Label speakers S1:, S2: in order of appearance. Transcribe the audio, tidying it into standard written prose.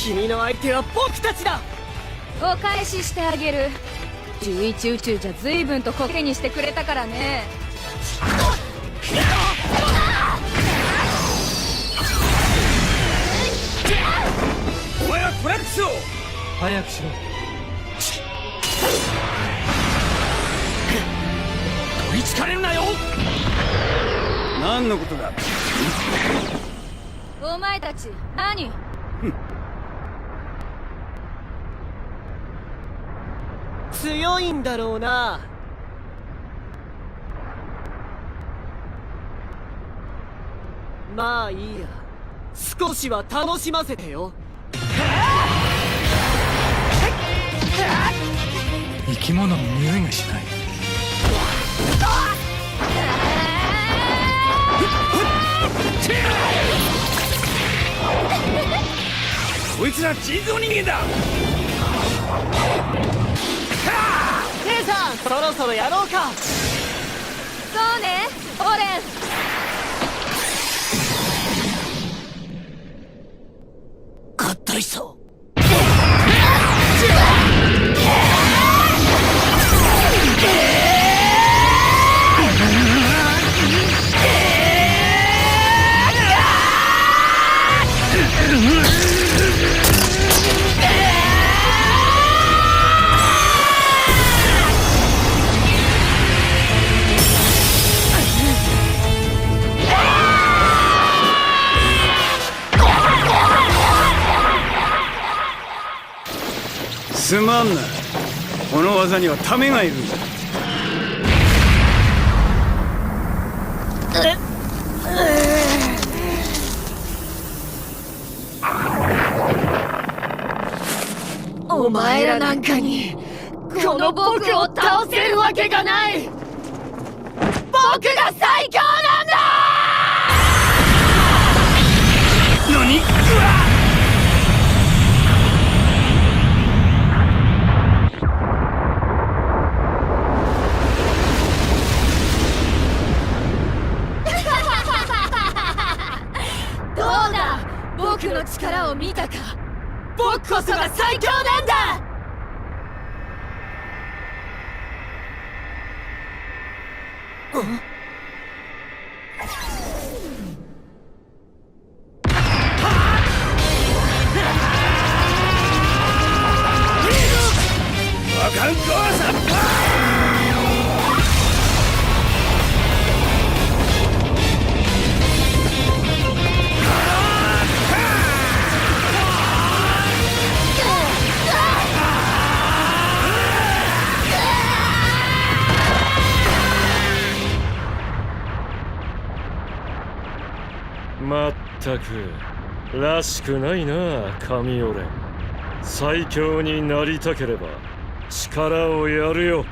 S1: 君の相手は僕たちだ。
S2: お返ししてあげる。11宇宙じゃ随分とコケにしてくれたからね。
S1: お前はトラックスを
S3: 早くしろ。
S1: 取りつかれるなよ。何のことだ。
S2: お前たち何？
S1: 強いんだろうな。まあいいや、少しは楽しませてよ。
S3: 生き物の匂いがしない。
S1: こいつら人造人間だ。姉さん、そろそろやろうか。
S2: そうね、オレン。
S1: 合体した。すまんな。この技にはためがいるんだ。お前らなんかにこの僕を倒せるわけがない。僕が最強なんだ。何？
S2: どうだ、僕の力を見たか。僕こそが最強なんだ。
S1: わかんこさっ
S4: まったくらしくないな、神オレン。最強になりたければ力をやるよ。